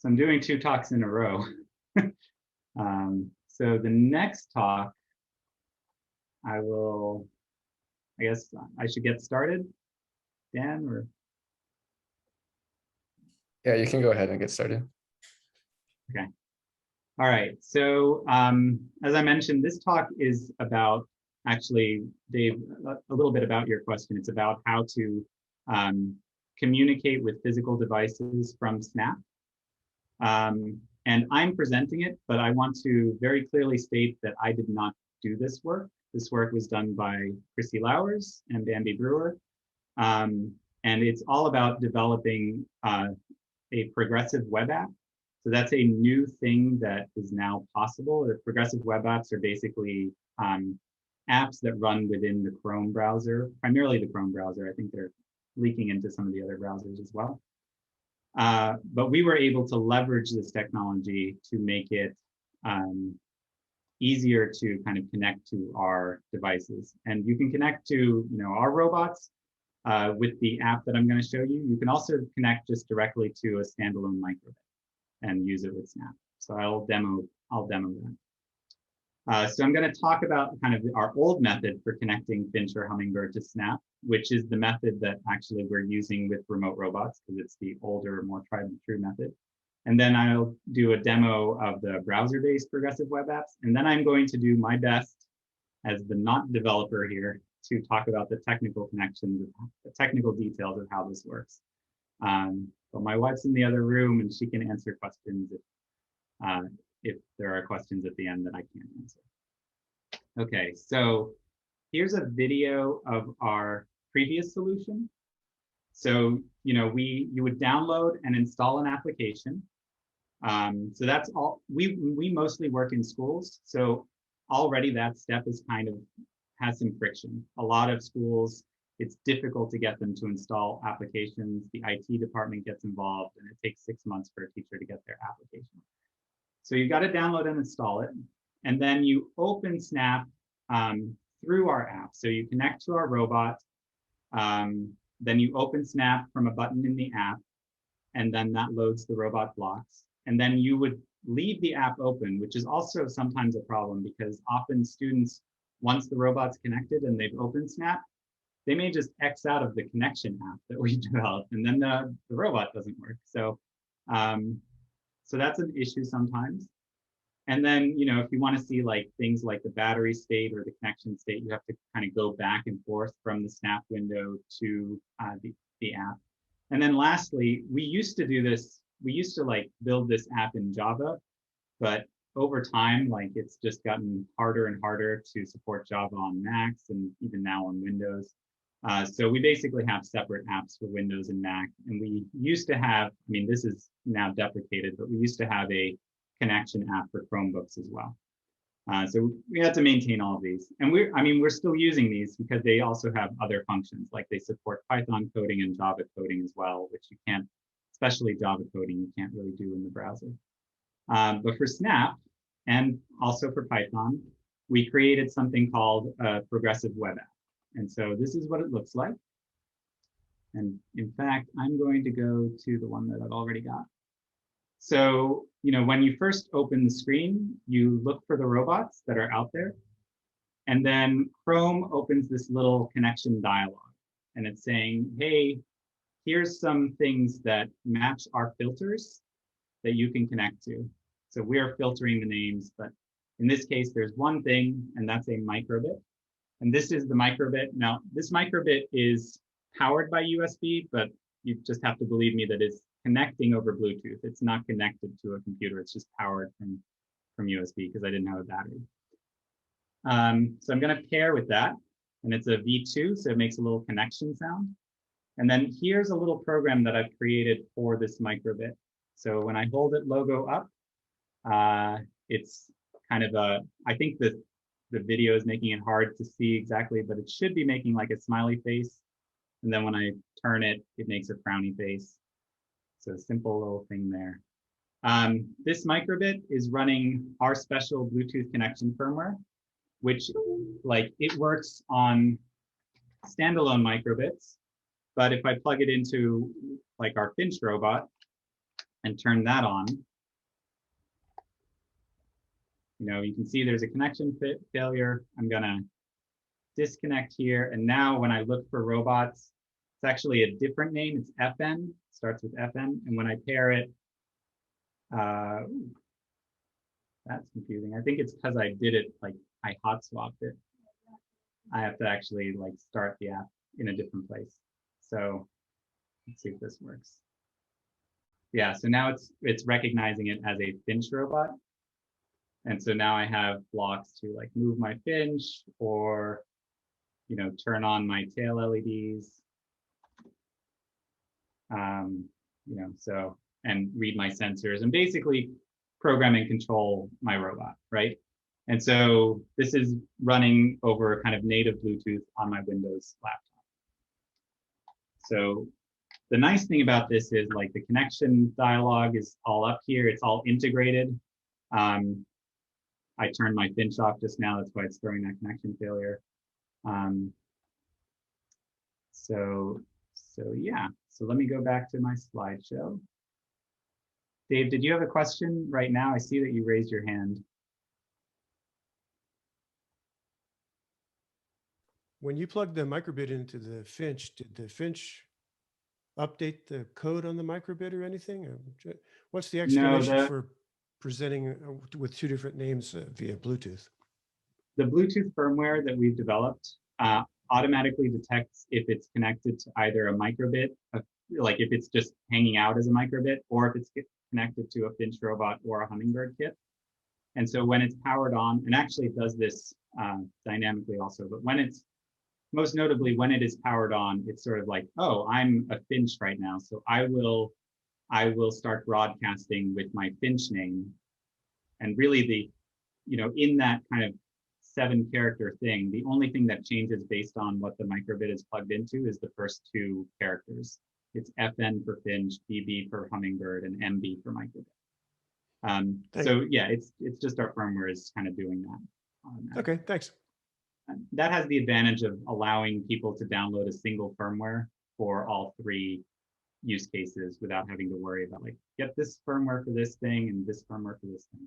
So I'm doing 2 talks in a row. So the next talk, I guess I should get started, Dan, or? Yeah, you can go ahead and get started. Okay. All right. So as I mentioned, this talk is about, actually, Dave, a little bit about your question. It's about how to communicate with physical devices from Snap. And I'm presenting it, but I want to very clearly state that I did not do this work. This work was done by Lauwers and Bambi Brewer. And it's all about developing a progressive web app. So that's a new thing that is now possible. The progressive web apps are basically apps that run within the Chrome browser, primarily the Chrome browser. I think they're leaking into some of the other browsers as well. But we were able to leverage this technology to make it easier to kind of connect to our devices. And you can connect to our robots with the app that I'm going to show you. You can also connect just directly to a standalone microbit and use it with Snap. So I'll demo that. So I'm going to talk about kind of our old method for connecting Finch or Hummingbird to Snap, which is the method that actually we're using with remote robots because it's the older, more tried and true method. And then I'll do a demo of the browser-based progressive web apps. And then I'm going to do my best as the not developer here to talk about the technical connections, the technical details of how this works. But my wife's in the other room and she can answer questions if there are questions at the end that I can't answer. Okay, so here's a video of our previous solution. So, you would download and install an application. So that's all. We mostly work in schools. So already that step is has some friction. A lot of schools, it's difficult to get them to install applications. The IT department gets involved and it takes 6 months for a teacher to get their application. So you've got to download and install it. And then you open Snap through our app. So you connect to our robot. Then you open Snap from a button in the app. And then that loads the robot blocks. And then you would leave the app open, which is also sometimes a problem because often students, once the robot's connected and they've opened Snap, they may just X out of the connection app that we developed, and then the robot doesn't work. So, so that's an issue sometimes. And then, if you want to see things like the battery state or the connection state, you have to kind of go back and forth from the Snap window to the app. And then lastly, we used to do this. We used to build this app in Java, but over time, it's just gotten harder and harder to support Java on Macs and even now on Windows. So we basically have separate apps for Windows and Mac. And we used to have, this is now deprecated, but we used to have a connection app for Chromebooks as well. So we had to maintain all of these. And we're still using these because they also have other functions, like they support Python coding and Java coding as well, which you can't, especially Java coding, you can't really do in the browser. But for Snap and also for Python, we created something called a progressive web app. And so this is what it looks like. And in fact, I'm going to go to the one that I've already got. So, when you first open the screen, you look for the robots that are out there. And then Chrome opens this little connection dialog. And it's saying, hey, here's some things that match our filters that you can connect to. So we're filtering the names, but in this case, there's one thing, and that's a microbit. And this is the microbit. Now, this microbit is powered by USB, but you just have to believe me that it's connecting over Bluetooth. It's not connected to a computer. It's just powered from USB because I didn't have a battery. So I'm going to pair with that. And it's a V2, so it makes a little connection sound. And then here's a little program that I've created for this microbit. So when I hold it logo up, it's kind of I think the video is making it hard to see exactly, but it should be making like a smiley face. And then when I turn it, it makes a frowny face. So a simple little thing there. This microbit is running our special Bluetooth connection firmware, which it works on standalone microbits. But if I plug it into our Finch robot, and turn that on, you can see there's a connection failure. I'm gonna disconnect here. And now when I look for robots, it's actually a different name. It's FN, starts with FN. And when I pair it, that's confusing. I think it's because I did it, like I hot swapped it. I have to actually like start the app in a different place. So let's see if this works. Yeah, so now it's recognizing it as a Finch robot. And so now I have blocks to like move my Finch or, turn on my tail LEDs. And read my sensors and basically program and control my robot, right? And so this is running over kind of native Bluetooth on my Windows laptop. So the nice thing about this is like the connection dialog is all up here. It's all integrated. I turned my Finch off just now. That's why it's throwing that connection failure. So yeah, so let me go back to my slideshow. Dave, did you have a question right now? I see that you raised your hand. When you plugged the microbit into the Finch, did the Finch update the code on the microbit or anything? What's the explanation for presenting with two different names via Bluetooth? The Bluetooth firmware that we've developed automatically detects if it's connected to either a microbit, like if it's just hanging out as a microbit, or if it's connected to a Finch robot or a Hummingbird kit. And so when it's powered on, and actually it does this dynamically also, but when it's, most notably when it is powered on, it's sort of like, oh, I'm a Finch right now. So I will start broadcasting with my Finch name. And really in that kind of 7-character thing, the only thing that changes based on what the microbit is plugged into is the first 2 characters. It's FN for Finch, BB for Hummingbird, and MB for microbit. So yeah, it's just our firmware is kind of doing that. Okay, thanks. That has the advantage of allowing people to download a single firmware for all 3 use cases without having to worry about like, get this firmware for this thing and this firmware for this thing.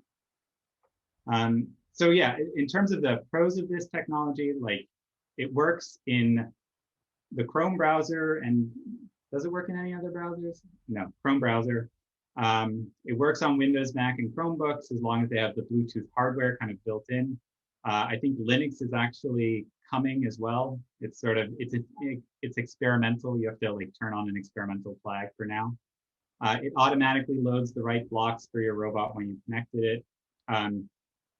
So yeah, in terms of the pros of this technology, like it works in the Chrome browser, and does it work in any other browsers? No, Chrome browser. It works on Windows, Mac, and Chromebooks as long as they have the Bluetooth hardware kind of built in. I think Linux is actually coming as well. It's sort of, it's experimental. You have to like turn on an experimental flag for now. It automatically loads the right blocks for your robot when you connected it.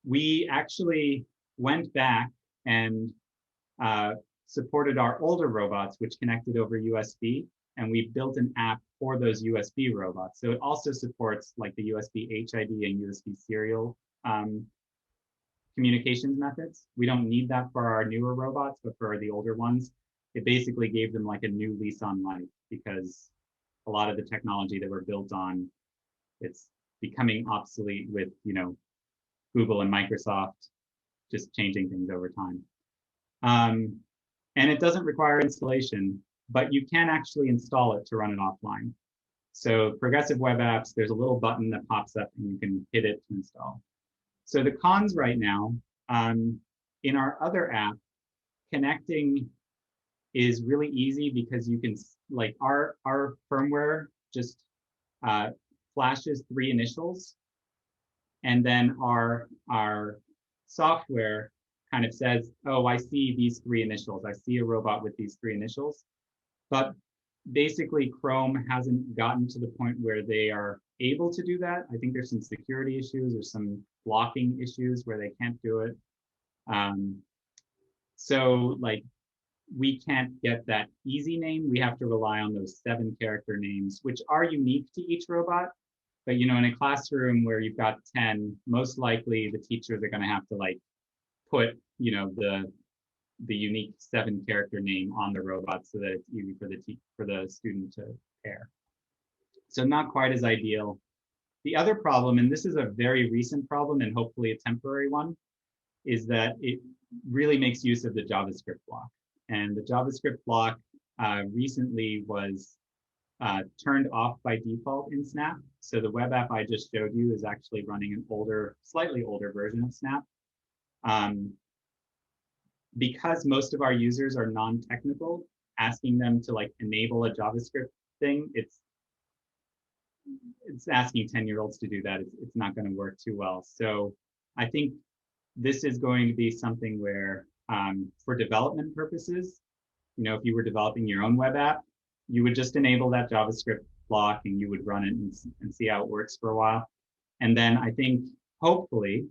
We actually went back and supported our older robots, which connected over USB, and we built an app for those USB robots. So it also supports like the USB HID and USB serial communications methods. We don't need that for our newer robots, but for the older ones, it basically gave them like a new lease on life, because a lot of the technology that we're built on, it's becoming obsolete with, Google and Microsoft just changing things over time. And it doesn't require installation, but you can actually install it to run it offline. So progressive web apps, there's a little button that pops up and you can hit it to install. So the cons right now, in our other app, connecting is really easy because you can, like our firmware just flashes 3 initials. And then our software kind of says, oh, I see these 3 initials. I see a robot with these 3 initials. But basically, Chrome hasn't gotten to the point where they are able to do that. I think there's some security issues or some blocking issues where they can't do it. So like, we can't get that easy name. We have to rely on those 7-character names, which are unique to each robot. But in a classroom where you've got 10, most likely the teachers are going to have to like put the unique 7-character name on the robot so that it's easy for the student to pair. So not quite as ideal. The other problem, and this is a very recent problem and hopefully a temporary one, is that it really makes use of the JavaScript block. And the JavaScript block recently was turned off by default in Snap. So the web app I just showed you is actually running an older, slightly older version of Snap. Because most of our users are non-technical, asking them to like enable a JavaScript thing, it's asking 10-year-olds to do that. It's not going to work too well. So I think this is going to be something where for development purposes, you know, if you were developing your own web app, you would just enable that JavaScript block and you would run it and see how it works for a while. And then I think hopefully,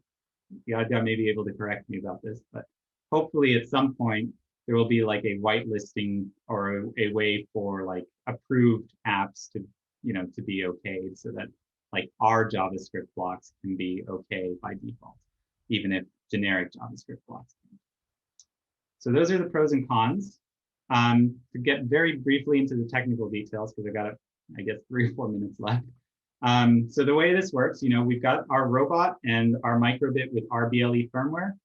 Yadya may be able to correct me about this, but hopefully at some point there will be like a whitelisting or a way for like approved apps to, you know, to be okay, so that like our JavaScript blocks can be okay by default, even if generic JavaScript blocks can. So those are the pros and cons. To get very briefly into the technical details, because I got, I guess, 3 or 4 minutes left. So the way this works, you know, we've got our robot and our microbit with RBLE firmware.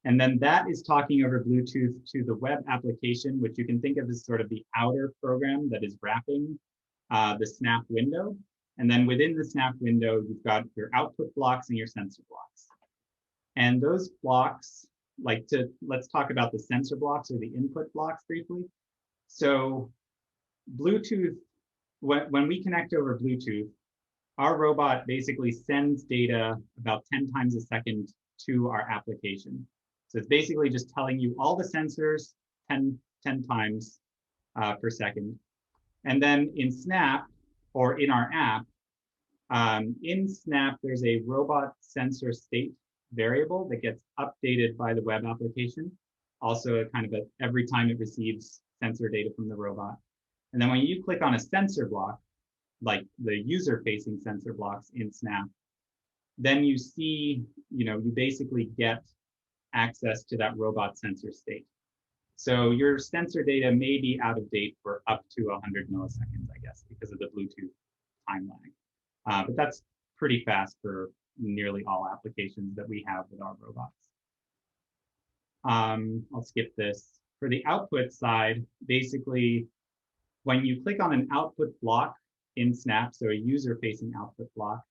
And then that is talking over Bluetooth to the web application, which you can think of as sort of the outer program that is wrapping the Snap window. And then within the Snap window, you've got your output blocks and your sensor blocks. And those blocks, let's talk about the sensor blocks or the input blocks briefly. So Bluetooth, when we connect over Bluetooth, our robot basically sends data about 10 times a second to our application. So it's basically just telling you all the sensors 10 times per second. And then in Snap, or in our app, in Snap, there's a robot sensor state variable that gets updated by the web application. Also, every time it receives sensor data from the robot. And then when you click on a sensor block, like the user-facing sensor blocks in Snap, then you see, you know, you basically get access to that robot sensor state. So your sensor data may be out of date for up to 100 milliseconds, I guess, because of the Bluetooth time lag. But that's pretty fast for nearly all applications that we have with our robots. I'll skip this. For the output side, basically, when you click on an output block in Snap, so a user-facing output block,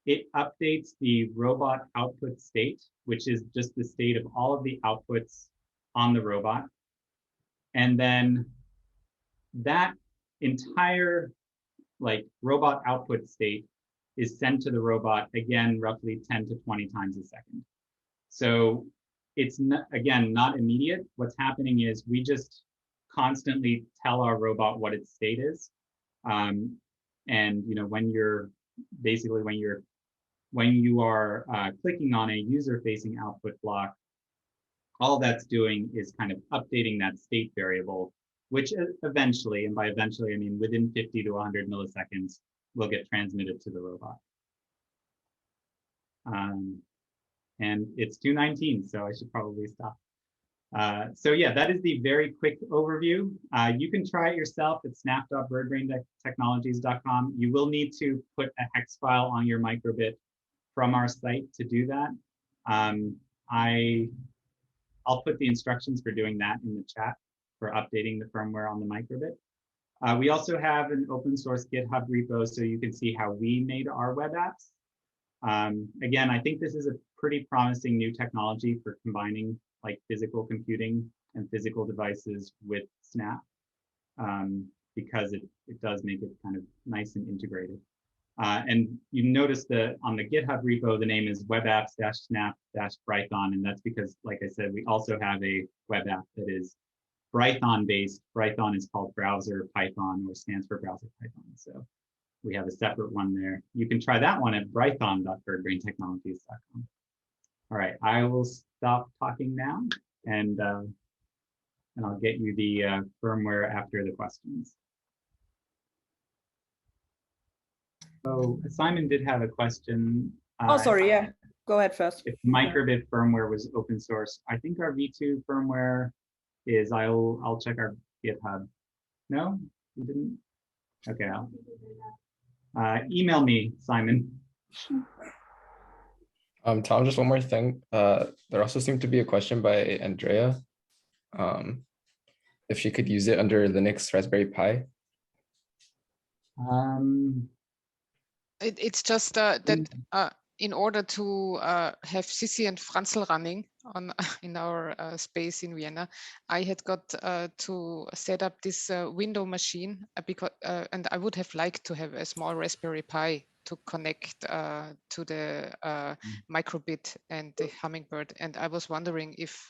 it updates the robot output state, which is just the state of all of the outputs on the robot. And then that entire robot output state is sent to the robot, again, roughly 10 to 20 times a second. So it's, again, not immediate. What's happening is we just constantly tell our robot what its state is. And, you know, when you are clicking on a user-facing output block, all that's doing is kind of updating that state variable, which eventually, and by eventually, I mean within 50 to 100 milliseconds, will get transmitted to the robot. And it's 2:19, so I should probably stop. So yeah, that is the very quick overview. You can try it yourself at snap.birdbraintechnologies.com. You will need to put a hex file on your microbit from our site to do that. I'll put the instructions for doing that in the chat for updating the firmware on the microbit. We also have an open source GitHub repo so you can see how we made our web apps. Again, I think this is a pretty promising new technology for combining like physical computing and physical devices with Snap, because it does make it kind of nice and integrated. And you notice that on the GitHub repo, the name is webapps-snap-Brython, and that's because, like I said, we also have a web app that is Brython-based. Brython is called Browser Python, or stands for Browser Python. So we have a separate one there. You can try that one at brython.birdbraintechnologies.com. All right, I will stop talking now, and I'll get you the firmware after the questions. So Simon did have a question. Oh, sorry, yeah. Go ahead first. If microbit firmware was open source, I think our V2 firmware is, I'll check our GitHub. No, you didn't? Okay, email me, Simon. Tom, just one more thing. There also seemed to be a question by Andrea. If she could use it under Linux Raspberry Pi. It's just that in order to have Sissi and Franzl running on in our space in Vienna, I had got to set up this window machine because and I would have liked to have a small Raspberry Pi to connect to the microbit and the Hummingbird. And I was wondering if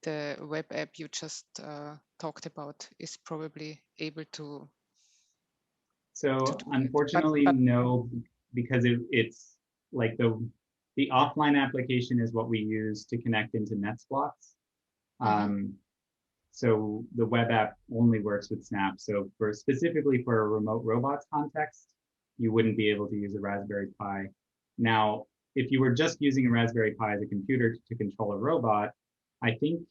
the web app you just talked about is probably able to. So unfortunately, no, because it's like the offline application is what we use to connect into Netsblocks. So the web app only works with Snap. So specifically for a remote robots context, you wouldn't be able to use a Raspberry Pi. Now, if you were just using a Raspberry Pi as a computer to control a robot, I think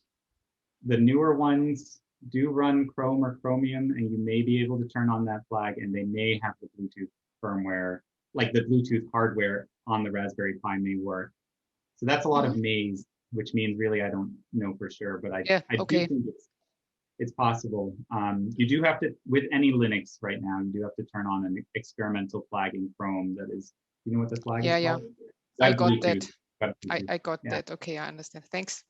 the newer ones do run Chrome or Chromium, and you may be able to turn on that flag, and they may have the Bluetooth firmware, like the Bluetooth hardware on the Raspberry Pi may work. So that's a lot of maze, which means really I don't know for sure, but I do think it's possible. You do have to, with any Linux right now, you do have to turn on an experimental flag in Chrome that is, you know what the flag is called? I got that. Bluetooth. I got that. Okay, I understand. Thanks.